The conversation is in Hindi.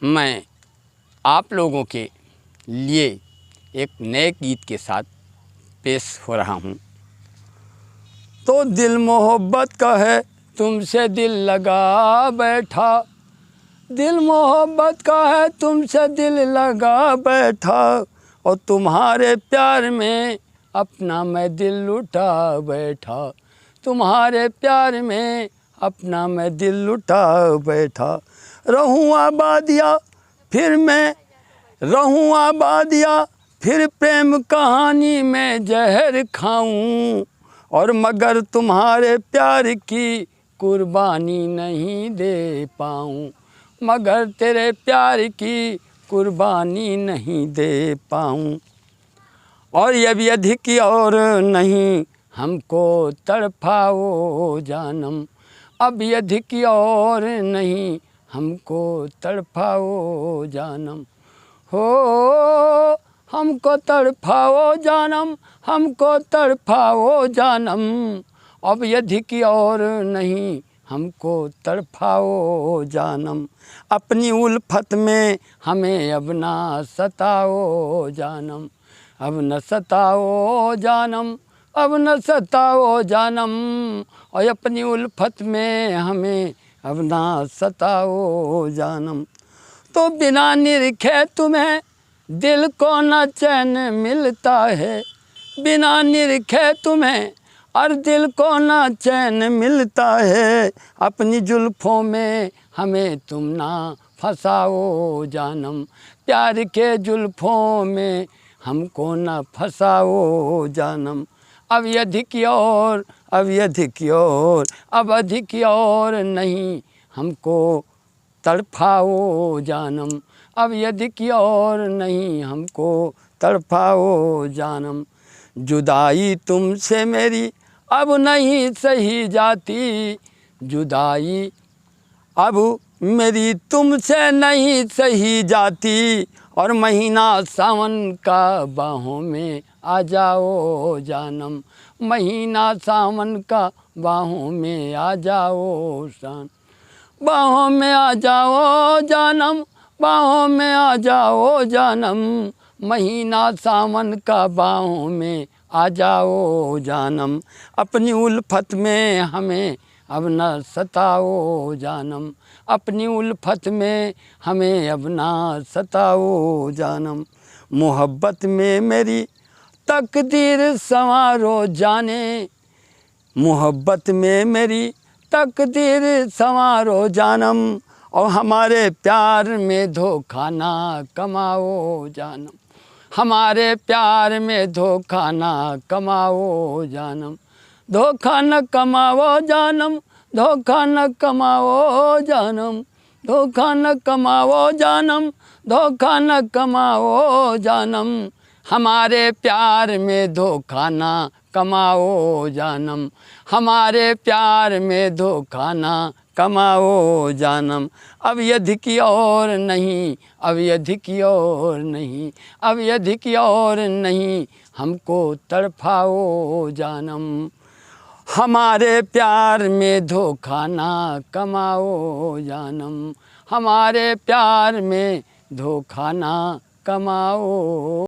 मैं आप लोगों के लिए एक नए गीत के साथ पेश हो रहा हूँ। तो दिल मोहब्बत का है तुमसे दिल लगा बैठा, दिल मोहब्बत का है तुमसे दिल लगा बैठा, और तुम्हारे प्यार में अपना मैं दिल लुटा बैठा, तुम्हारे प्यार में अपना मैं दिल लुटा बैठा। रहूँ आबादिया फिर मैं रहूँ आबादिया, फिर प्रेम कहानी में जहर खाऊं, और मगर तुम्हारे प्यार की कुर्बानी नहीं दे पाऊं, मगर तेरे प्यार की कुर्बानी नहीं दे पाऊं। और ये भी अधिक और नहीं हमको तड़पाओ जानम, अब ये अधिक और नहीं हमको तड़पाओ जानम। हो हमको तड़पाओ जानम, हमको तड़पाओ जानम, अब ये अधिक और नहीं हमको तड़पाओ जानम। अपनी उल्फत में हमें अब ना सताओ जानम, अब न सताओ जानम, अब न सताओ जानम, और अपनी उल्फत में हमें अब ना सताओ जानम। तो बिना निरखे तुम्हें दिल को न चैन मिलता है, बिना निरखे तुम्हें और दिल को न चैन मिलता है, अपनी जुल्फ़ों में हमें तुम ना फंसाओ जानम, प्यार के जुल्फ़ों में हमको न फंसाओ जानम। अब ये अधिक और अब ये अधिक और अब अधिक और नहीं हमको तड़पाओ जानम, अब ये अधिक और नहीं हमको तड़पाओ जानम। जुदाई तुमसे मेरी अब नहीं सही जाती, जुदाई अब मेरी तुमसे नहीं सही जाती, और महीना सावन का बाहों में आ जाओ जानम, महीना सावन का बाहों में आ जाओ सान, बाहों में आ जाओ जानम, बाहों में आ जाओ जानम, महीना सावन का बाहों में आ जाओ जानम। अपनी उल्फत में हमें अब न सताओ जानम, अपनी उल्फत में हमें अब ना सताओ जानम। मोहब्बत में मेरी तकदीर संवारो जाने, मोहब्बत में मेरी तकदीर संवारो जानम, और हमारे प्यार में धोखा ना कमाओ जानम, हमारे प्यार में धोखा ना कमाओ जानम। धोखा न कमाओ जानम, धोखा न कमाओ जानम, धोखा न कमाओ जानम, धोखा न कमाओ जानम, हमारे प्यार में धोखा ना कमाओ जानम, हमारे प्यार में धोखा ना कमाओ जानम। अब ये अधिक और नहीं, अब ये अधिक और नहीं, अब ये अधिक और नहीं हमको तड़पाओ जानम, हमारे प्यार में धोखा ना कमाओ जानम, हमारे प्यार में धोखा ना कमाओ।